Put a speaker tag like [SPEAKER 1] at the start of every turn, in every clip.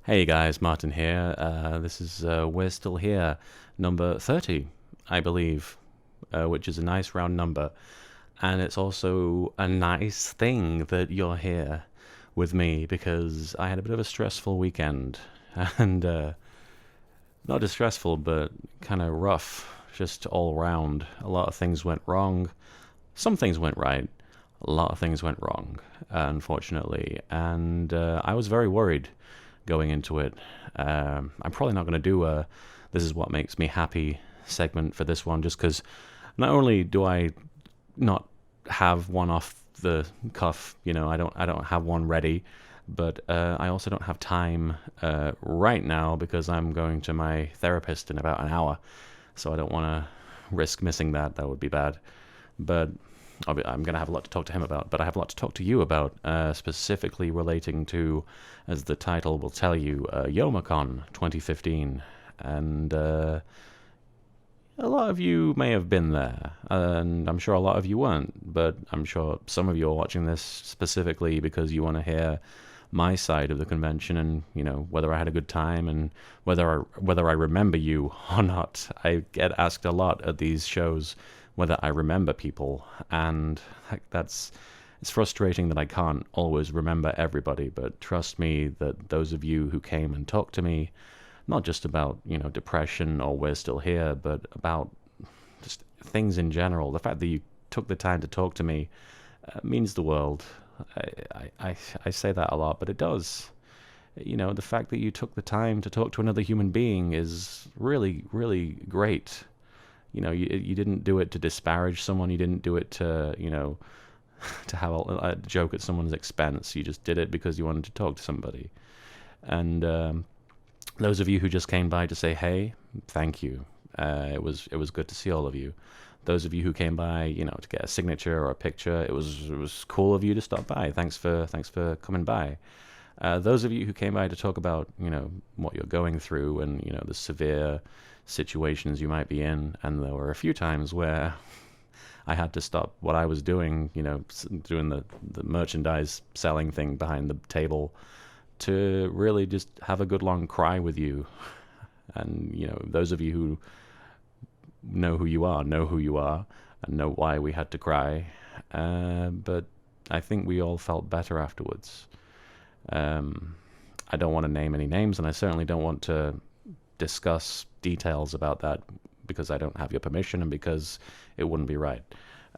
[SPEAKER 1] Hey guys, Martin here. This is We're Still Here, number 30, I believe, which is a nice round number. And it's also a nice thing that you're here with me because I had a bit of a stressful weekend. And not just stressful, but kind of rough, just all round. A lot of things went wrong. Some things went right. A lot of things went wrong, unfortunately. And I was very worried going into it. I'm probably not going to do a "This is what makes me happy" segment for this one, just because not only do I not have one off the cuff, I don't have one ready, but I also don't have time right now because I'm going to my therapist in about an hour, so I don't want to risk missing that. That would be bad. But I'm going to have a lot to talk to him about, but I have a lot to talk to you about, specifically relating to, as the title will tell you, Youmacon 2015. And a lot of you may have been there, and I'm sure a lot of you weren't, but I'm sure some of you are watching this specifically because you want to hear my side of the convention and, whether I had a good time and whether I remember you or not. I get asked a lot at these shows whether I remember people, and that's it's frustrating that I can't always remember everybody, but trust me that those of you who came and talked to me, not just about, depression or We're Still Here, but about just things in general, the fact that you took the time to talk to me means the world. I say that a lot, but it does. The fact that you took the time to talk to another human being is really, really great. You didn't do it to disparage someone. You didn't do it to, to have a joke at someone's expense. You just did it because you wanted to talk to somebody. And those of you who just came by to say hey, thank you. It was good to see all of you. Those of you who came by, to get a signature or a picture, it was cool of you to stop by. Thanks for coming by. Those of you who came by to talk about, what you're going through and, the severe situations you might be in, and there were a few times where I had to stop what I was doing, doing the merchandise selling thing behind the table to really just have a good long cry with you. And, those of you who know who you are, and know why we had to cry. But I think we all felt better afterwards. I don't want to name any names, and I certainly don't want to discuss details about that because I don't have your permission and because it wouldn't be right.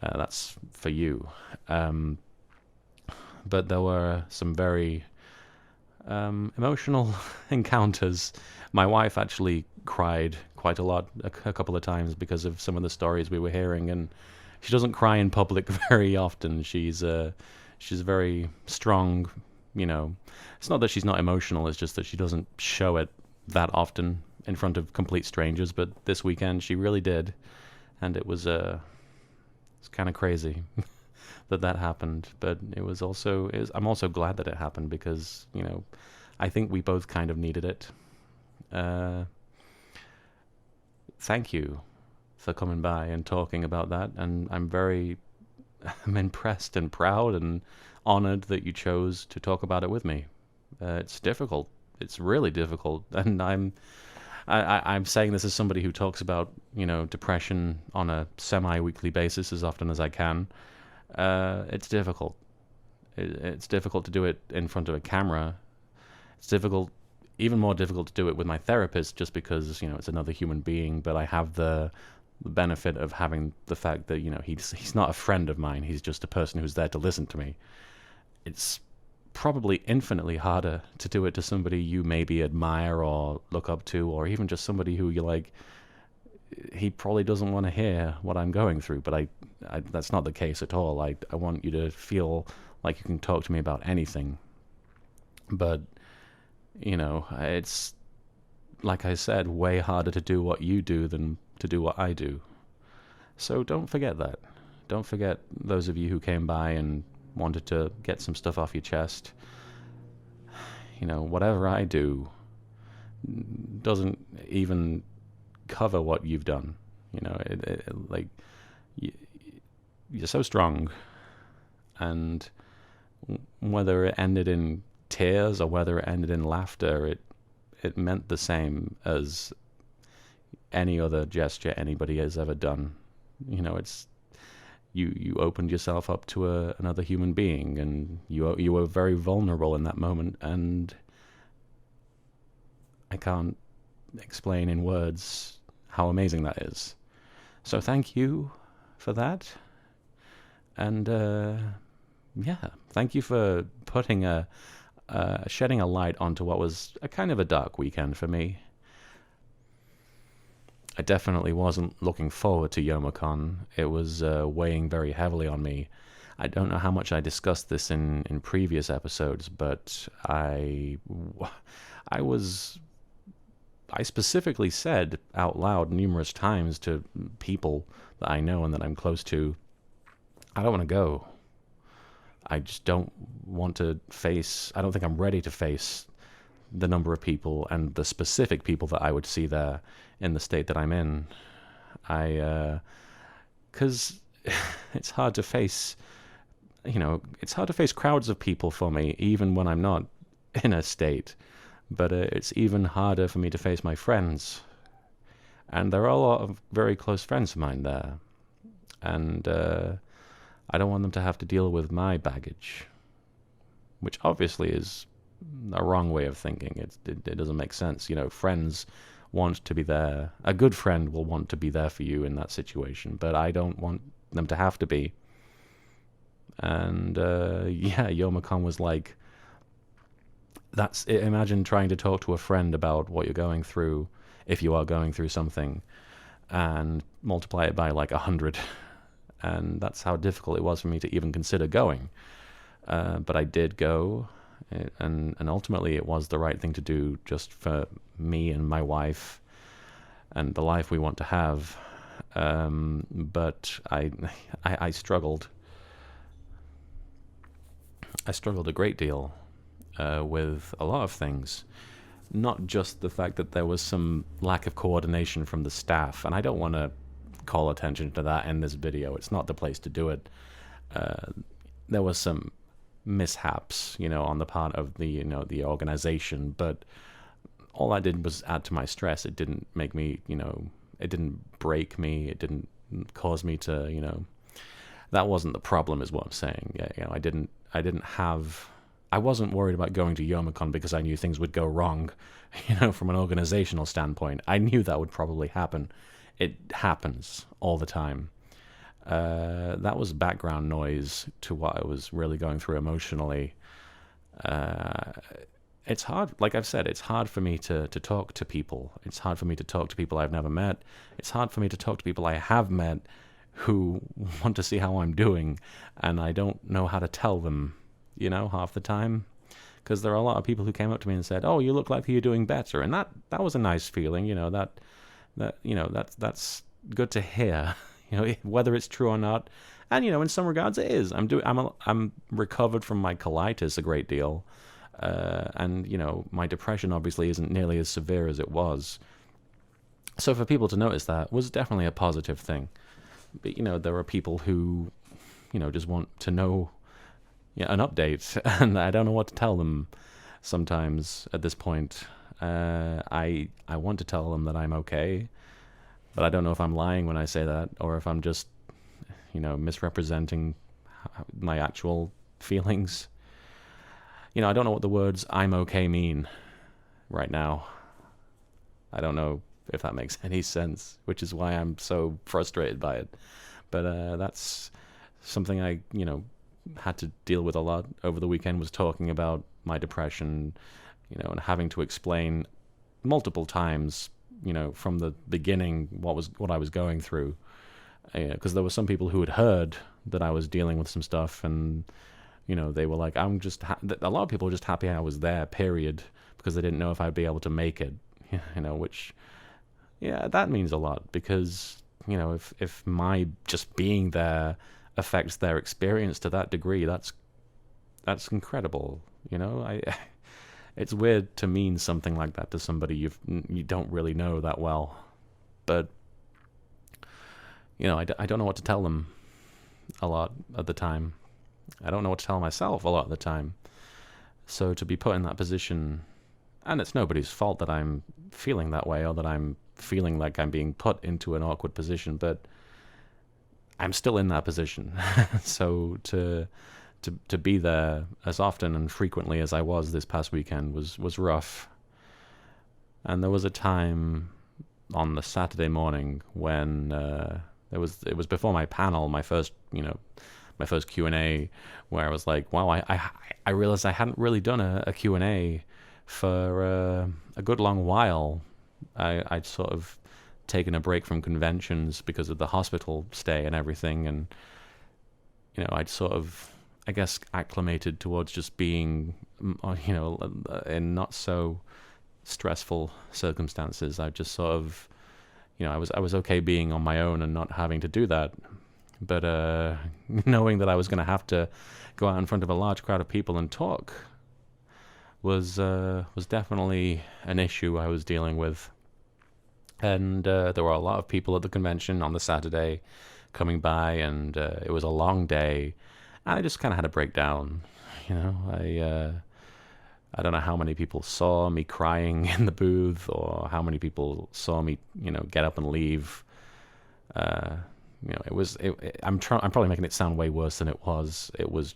[SPEAKER 1] That's for you. But there were some very emotional encounters. My wife actually cried quite a lot, a couple of times, because of some of the stories we were hearing, and she doesn't cry in public very often. She's very strong. It's not that she's not emotional, it's just that she doesn't show it that often in front of complete strangers, but this weekend she really did, and it's kind of crazy that happened. But I'm also glad that it happened because, I think we both kind of needed it. Thank you for coming by and talking about that, and I'm impressed and proud and honored that you chose to talk about it with me. It's difficult. It's really difficult, and I'm saying this as somebody who talks about, depression on a semi-weekly basis as often as I can. It's difficult. It's difficult to do it in front of a camera. It's even more difficult to do it with my therapist, just because, it's another human being. But I have the benefit of having the fact that, he's not a friend of mine. He's just a person who's there to listen to me. It's probably infinitely harder to do it to somebody you maybe admire or look up to, or even just somebody who you're like, he probably doesn't want to hear what I'm going through. But I that's not the case at all. I want you to feel like you can talk to me about anything. But, it's, like I said, way harder to do what you do than to do what I do. So don't forget that. Don't forget those of you who came by and wanted to get some stuff off your chest. Whatever I do doesn't even cover what you've done. Like, you're so strong, and whether it ended in tears or whether it ended in laughter, it meant the same as any other gesture anybody has ever done. It's you opened yourself up to another human being, and you were very vulnerable in that moment, and I can't explain in words how amazing that is. So thank you for that, and yeah, thank you for putting shedding a light onto what was a kind of a dark weekend for me. I definitely wasn't looking forward to Youmacon. It was weighing very heavily on me. I don't know how much I discussed this in previous episodes, but I specifically said out loud numerous times to people that I know and that I'm close to, I don't want to go. I just don't want to face, I don't think I'm ready to face the number of people and the specific people that I would see there in the state that I'm in. Because it's hard to face, it's hard to face crowds of people for me, even when I'm not in a state. But it's even harder for me to face my friends. And there are a lot of very close friends of mine there. And I don't want them to have to deal with my baggage, which obviously is a wrong way of thinking. It doesn't make sense. Friends want to be there. A good friend will want to be there for you in that situation, but I don't want them to have to be. And yeah, Youmacon was like, that's it. Imagine trying to talk to a friend about what you're going through, if you are going through something, and multiply it by like 100. And that's how difficult it was for me to even consider going. But I did go, and ultimately it was the right thing to do, just for me and my wife and the life we want to have. But I struggled. I struggled a great deal with a lot of things. Not just the fact that there was some lack of coordination from the staff, and I don't want to call attention to that in this video. It's not the place to do it. There was some mishaps, on the part of the the organization, but all I did was add to my stress. It didn't make me, it didn't break me. It didn't cause me to, that wasn't the problem, is what I'm saying. Yeah, I wasn't worried about going to Youmacon because I knew things would go wrong, from an organizational standpoint. I knew that would probably happen. It happens all the time. That was background noise to what I was really going through emotionally. It's hard, like I've said, it's hard for me to talk to people. It's hard for me to talk to people I've never met. It's hard for me to talk to people I have met who want to see how I'm doing, and I don't know how to tell them, half the time. Because there are a lot of people who came up to me and said, "Oh, you look like you're doing better," and that was a nice feeling, that's good to hear, whether it's true or not. And in some regards it is. I'm recovered from my colitis a great deal, and my depression obviously isn't nearly as severe as it was. So for people to notice that was definitely a positive thing. But there are people who just want to know an update, and I don't know what to tell them sometimes at this point. I want to tell them that I'm okay, but I don't know if I'm lying when I say that, or if I'm just, misrepresenting my actual feelings. I don't know what the words "I'm okay" mean right now. I don't know if that makes any sense, which is why I'm so frustrated by it. But that's something I, had to deal with a lot over the weekend, was talking about my depression, and having to explain multiple times, from the beginning what I was going through. Because there were some people who had heard that I was dealing with some stuff, and they were like, I'm just a lot of people were just happy I was there, period, because they didn't know if I'd be able to make it. Which, yeah, that means a lot, because if my just being there affects their experience to that degree, that's incredible. It's weird to mean something like that to somebody you don't really know that well, but I don't know what to tell them a lot of the time. I don't know what to tell myself a lot of the time. So to be put in that position, and it's nobody's fault that I'm feeling that way or that I'm feeling like I'm being put into an awkward position, but I'm still in that position. So to be there as often and frequently as I was this past weekend was rough. And there was a time on the Saturday morning when it was before my panel, my first Q&A, where I was like, wow, I realized I hadn't really done a Q&A for a good long while. I'd sort of taken a break from conventions because of the hospital stay and everything, and I'd sort of, I guess, acclimated towards just being, in not so stressful circumstances. I just sort of, I was okay being on my own and not having to do that. But knowing that I was going to have to go out in front of a large crowd of people and talk was definitely an issue I was dealing with. And there were a lot of people at the convention on the Saturday coming by, and it was a long day. And I just kind of had a breakdown. I don't know how many people saw me crying in the booth, or how many people saw me, get up and leave. I'm probably making it sound way worse than it was. It was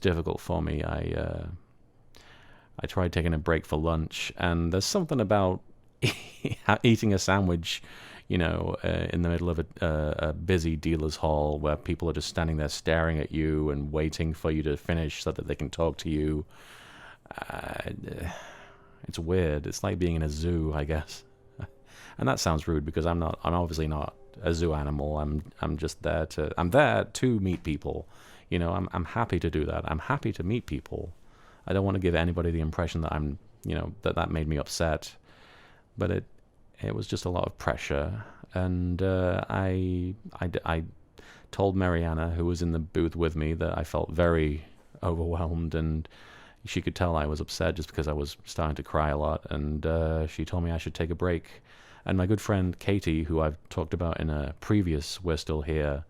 [SPEAKER 1] difficult for me. I tried taking a break for lunch, and there's something about eating a sandwich, in the middle of a busy dealer's hall where people are just standing there staring at you and waiting for you to finish so that they can talk to you. It's weird. It's like being in a zoo, I guess. And that sounds rude because I'm obviously not a zoo animal. I'm there to meet people. I'm happy to do that. I'm happy to meet people. I don't want to give anybody the impression that I'm, that made me upset. But it was just a lot of pressure. And I told Mariana, who was in the booth with me, that I felt very overwhelmed, and she could tell I was upset just because I was starting to cry a lot. And she told me I should take a break. And my good friend Katie, who I've talked about in a previous We're Still Here,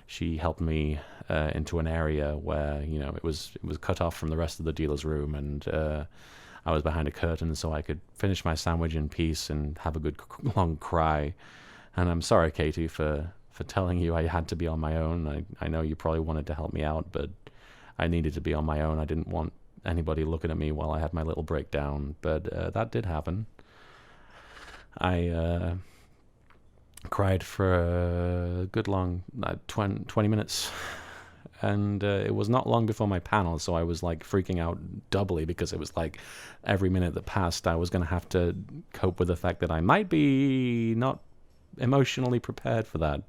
[SPEAKER 1] she helped me into an area where, it was cut off from the rest of the dealer's room, and I was behind a curtain so I could finish my sandwich in peace and have a good long cry. And I'm sorry, Katie, for telling you I had to be on my own. I know you probably wanted to help me out, but I needed to be on my own. I didn't want anybody looking at me while I had my little breakdown, but that did happen. I cried for a good long 20 minutes, and it was not long before my panel, so I was like freaking out doubly, because it was like every minute that passed I was going to have to cope with the fact that I might be not emotionally prepared for that.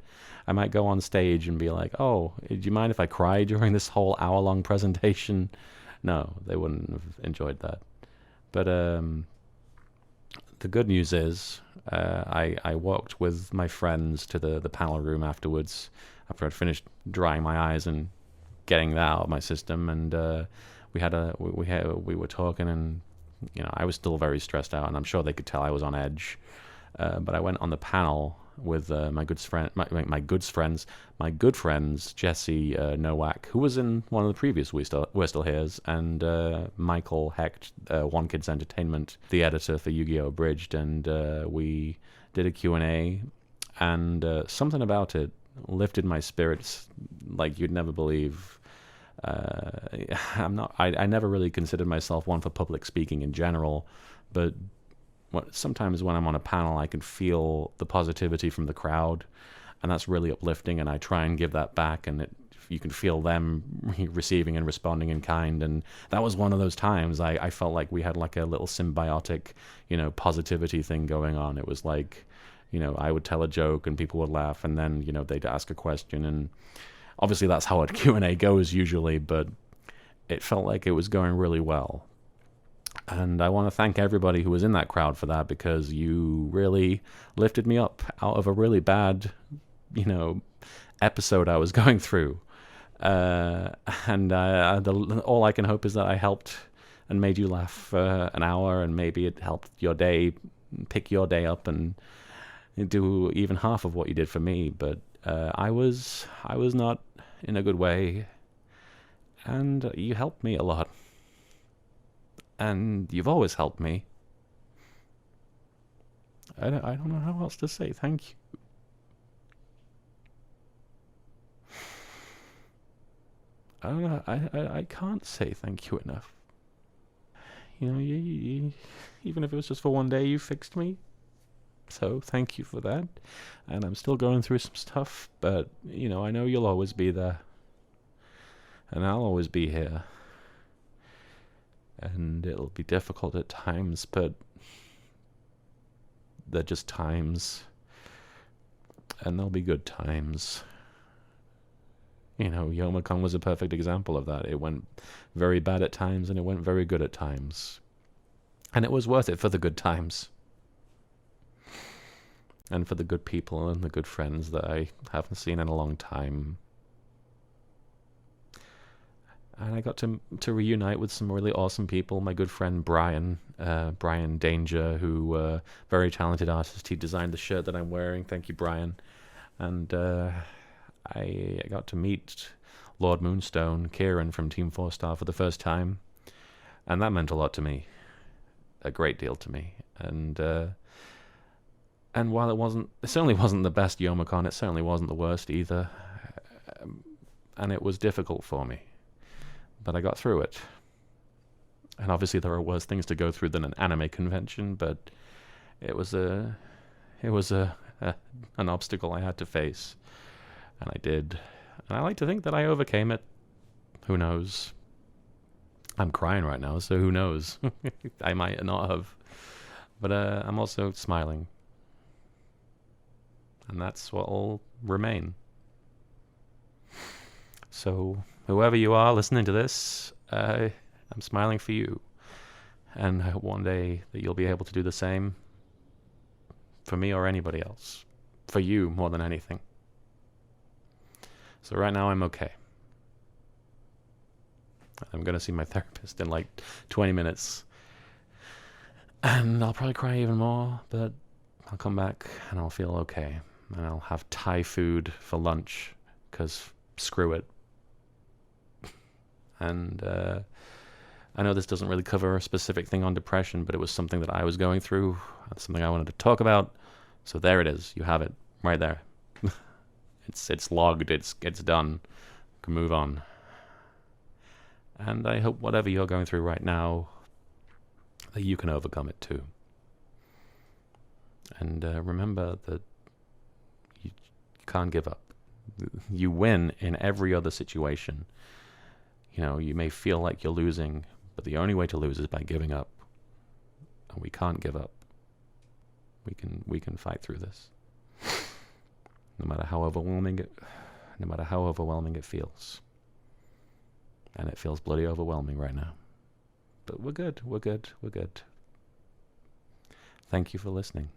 [SPEAKER 1] I might go on stage and be like, oh, do you mind if I cry during this whole hour-long presentation? No, they wouldn't have enjoyed that. But the good news is I walked with my friends to the panel room afterwards, after I'd finished drying my eyes and getting that out of my system, and we were talking, and I was still very stressed out, and I'm sure they could tell I was on edge. But I went on the panel with my good friends Jesse Nowak, who was in one of the previous We're Still Here's, and Michael Hecht, One Kids Entertainment, the editor for Yu-Gi-Oh! Abridged, and we did a Q&A, and something about it lifted my spirits like you'd never believe. I never really considered myself one for public speaking in general, but sometimes when I'm on a panel, I can feel the positivity from the crowd, and that's really uplifting, and I try and give that back, and you can feel them receiving and responding in kind. And that was one of those times I felt like we had like a little symbiotic, positivity thing going on. It was like, I would tell a joke and people would laugh, and then, they'd ask a question, and obviously that's how a Q&A goes usually, but it felt like it was going really well. And I want to thank everybody who was in that crowd for that, because you really lifted me up out of a really bad, episode I was going through. And all I can hope is that I helped and made you laugh for an hour, and maybe it helped your day, pick your day up and do even half of what you did for me. But I was not in a good way, and you helped me a lot. And you've always helped me. I don't know how else to say thank you. I don't know. I can't say thank you enough. You know, even if it was just for one day, you fixed me. So thank you for that. And I'm still going through some stuff, but, you know, I know you'll always be there. And I'll always be here. And it'll be difficult at times, but they're just times. And they'll be good times. You know, Youmacon was a perfect example of that. It went very bad at times, and it went very good at times. And it was worth it for the good times. And for the good people and the good friends that I haven't seen in a long time. And I got to reunite with some really awesome people. My good friend Brian Danger, who very talented artist. He designed the shirt that I'm wearing. Thank you, Brian. And I got to meet Lord Moonstone, Kieran from Team 4 Star for the first time. And that meant a lot to me. A great deal to me. And while it certainly wasn't the best Youmacon, it certainly wasn't the worst either. And it was difficult for me. But I got through it. And obviously there are worse things to go through than an anime convention, but it was an obstacle I had to face. And I did. And I like to think that I overcame it. Who knows? I'm crying right now, so who knows? I might not have. But I'm also smiling. And that's what'll remain. So, whoever you are listening to this, I'm smiling for you. And I hope one day that you'll be able to do the same for me or anybody else. For you more than anything. So right now I'm okay. I'm going to see my therapist in like 20 minutes. And I'll probably cry even more, but I'll come back and I'll feel okay. And I'll have Thai food for lunch, because screw it. And I know this doesn't really cover a specific thing on depression, but it was something that I was going through. It's something I wanted to talk about. So there it is. You have it right there. It's logged. It's done. You can move on. And I hope whatever you're going through right now, that you can overcome it too. And remember that you can't give up. You win in every other situation. You know, you may feel like you're losing, but the only way to lose is by giving up. And we can't give up. We can fight through this. No matter how overwhelming it feels. And it feels bloody overwhelming right now. But we're good. Thank you for listening.